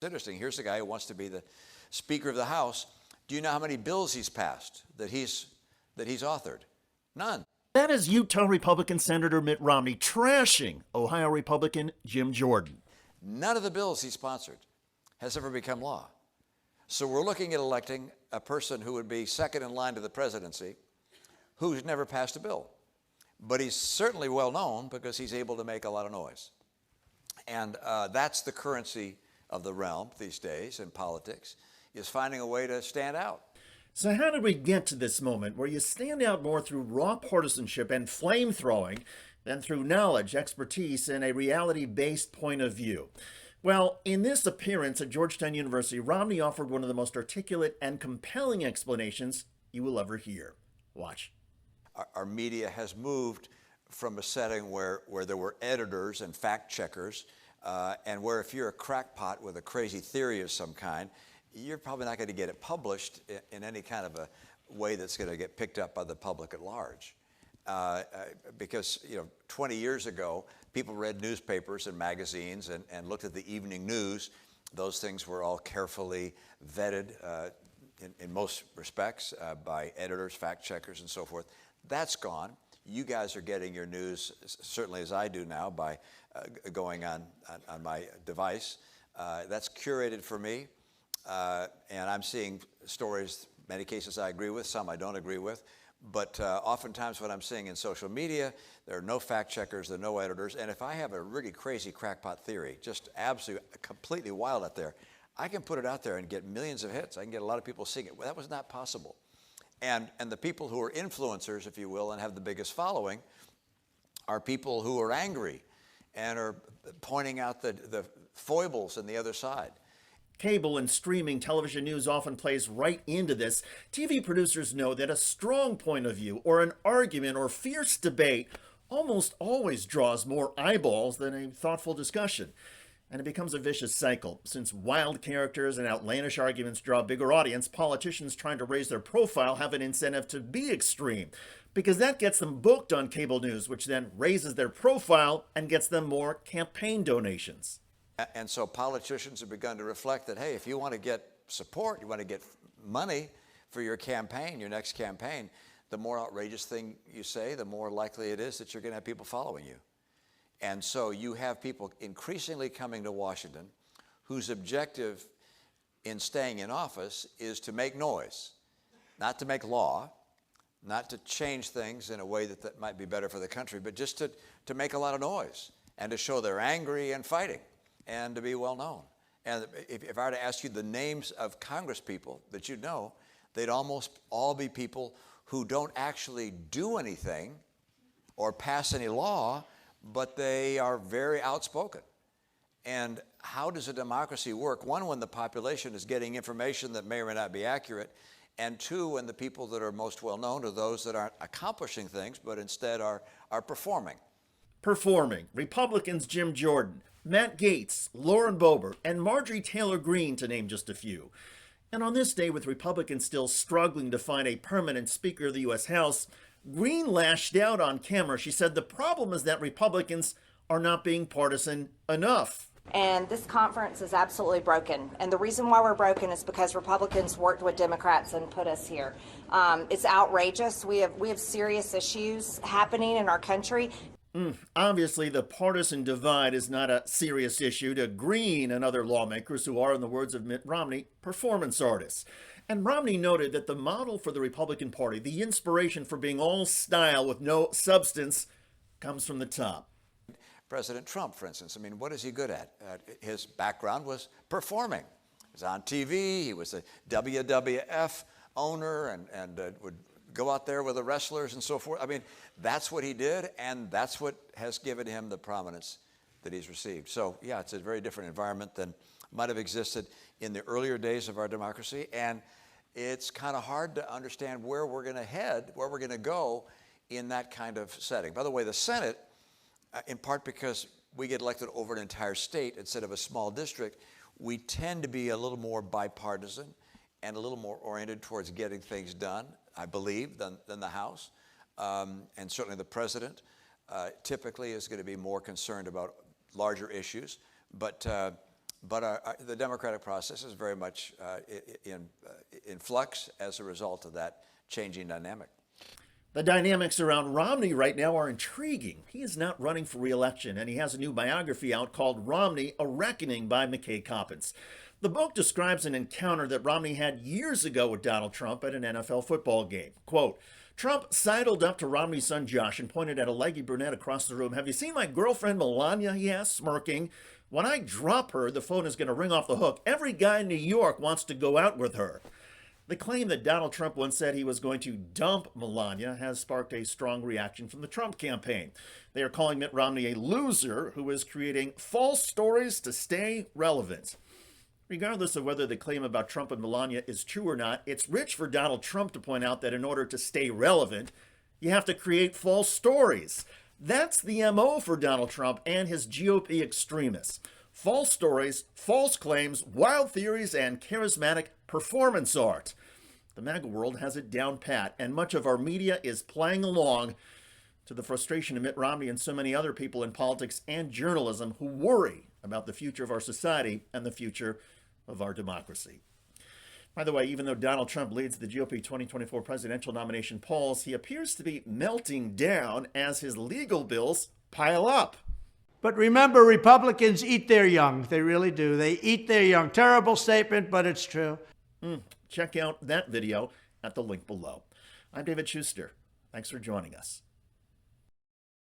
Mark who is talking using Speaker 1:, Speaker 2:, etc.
Speaker 1: It's interesting. Here's a guy who wants to be the Speaker of the House. Do you know how many bills he's passed that he's authored? None.
Speaker 2: That is Utah Republican Senator Mitt Romney trashing Ohio Republican Jim Jordan.
Speaker 1: None of the bills he sponsored has ever become law. So we're looking at electing a person who would be second in line to the presidency who's never passed a bill. But he's certainly well known because he's able to make a lot of noise. And that's the currency of the realm these days in politics, is finding a way to stand out.
Speaker 2: So how did we get to this moment where you stand out more through raw partisanship and flame throwing than through knowledge, expertise, and a reality-based point of view? Well, in this appearance at Georgetown University, Romney offered one of the most articulate and compelling explanations you will ever hear. Watch.
Speaker 1: Our media has moved from a setting where there were editors and fact checkers, and where if you're a crackpot with a crazy theory of some kind, you're probably not going to get it published in any kind of a way that's going to get picked up by the public at large. Because 20 years ago, people read newspapers and magazines and looked at the evening news. Those things were all carefully vetted in most respects by editors, fact checkers, and so forth. That's gone. You guys are getting your news, certainly as I do now, by going on my device. That's curated for me, and I'm seeing stories, many cases I agree with, some I don't agree with, but oftentimes what I'm seeing in social media, there are no fact checkers, there are no editors, and if I have a really crazy crackpot theory, just absolutely, completely wild out there, I can put it out there and get millions of hits. I can get a lot of people seeing it. Well, that was not possible. And the people who are influencers, if you will, and have the biggest following are people who are angry and are pointing out the foibles on the other side.
Speaker 2: Cable and streaming television news often plays right into this. TV producers know that a strong point of view or an argument or fierce debate almost always draws more eyeballs than a thoughtful discussion. And it becomes a vicious cycle. Since wild characters and outlandish arguments draw a bigger audience, politicians trying to raise their profile have an incentive to be extreme, because that gets them booked on cable news, which then raises their profile and gets them more campaign donations.
Speaker 1: And so politicians have begun to reflect that, hey, if you want to get support, you want to get money for your campaign, your next campaign, the more outrageous thing you say, the more likely it is that you're going to have people following you. And so you have people increasingly coming to Washington whose objective in staying in office is to make noise, not to make law, not to change things in a way that might be better for the country, but just to make a lot of noise and to show they're angry and fighting and to be well known. And if I were to ask you the names of Congress people that you know, they'd almost all be people who don't actually do anything or pass any law, but they are very outspoken. And how does a democracy work? One, when the population is getting information that may or may not be accurate, and two, when the people that are most well known are those that aren't accomplishing things, but instead are performing.
Speaker 2: Performing. Republicans Jim Jordan, Matt Gaetz, Lauren Boebert, and Marjorie Taylor Greene, to name just a few. And on this day, with Republicans still struggling to find a permanent Speaker of the U.S. House, Greene lashed out on camera. She said the problem is that Republicans are not being partisan enough.
Speaker 3: And this conference is absolutely broken. And the reason why we're broken is because Republicans worked with Democrats and put us here. It's outrageous. We have serious issues happening in our country.
Speaker 2: Obviously, the partisan divide is not a serious issue to Greene and other lawmakers who are, in the words of Mitt Romney, performance artists. And Romney noted that the model for the Republican Party, the inspiration for being all style with no substance, comes from the top.
Speaker 1: President Trump, for instance, I mean, what is he good at? His background was performing. He was on TV, he was a WWF owner and would go out there with the wrestlers and so forth. I mean, that's what he did, and that's what has given him the prominence that he's received. So, yeah, it's a very different environment than might have existed in the earlier days of our democracy, and it's kind of hard to understand where we're going to head, where we're going to go in that kind of setting. By the way, the Senate, in part because we get elected over an entire state instead of a small district, we tend to be a little more bipartisan and a little more oriented towards getting things done, I believe, than the House. And certainly the president typically is going to be more concerned about larger issues. But But the democratic process is very much in flux as a result of that changing dynamic.
Speaker 2: The dynamics around Romney right now are intriguing. He is not running for re-election, and he has a new biography out called Romney, A Reckoning by McKay Coppins. The book describes an encounter that Romney had years ago with Donald Trump at an NFL football game. Quote, Trump sidled up to Romney's son Josh and pointed at a leggy brunette across the room. "Have you seen my girlfriend Melania?" he asked, smirking. "When I drop her, the phone is going to ring off the hook. Every guy in New York wants to go out with her." The claim that Donald Trump once said he was going to dump Melania has sparked a strong reaction from the Trump campaign. They are calling Mitt Romney a loser who is creating false stories to stay relevant. Regardless of whether the claim about Trump and Melania is true or not, it's rich for Donald Trump to point out that in order to stay relevant, you have to create false stories. That's the MO for Donald Trump and his GOP extremists. False stories, false claims, wild theories, and charismatic performance art. The MAGA world has it down pat, and much of our media is playing along, to the frustration of Mitt Romney and so many other people in politics and journalism who worry about the future of our society and the future of our democracy. By the way, even though Donald Trump leads the GOP 2024 presidential nomination polls, he appears to be melting down as his legal bills pile up.
Speaker 4: But remember, Republicans eat their young. They really do. They eat their young. Terrible statement, but it's true.
Speaker 2: Check out that video at the link below. I'm David Shuster. Thanks for joining us.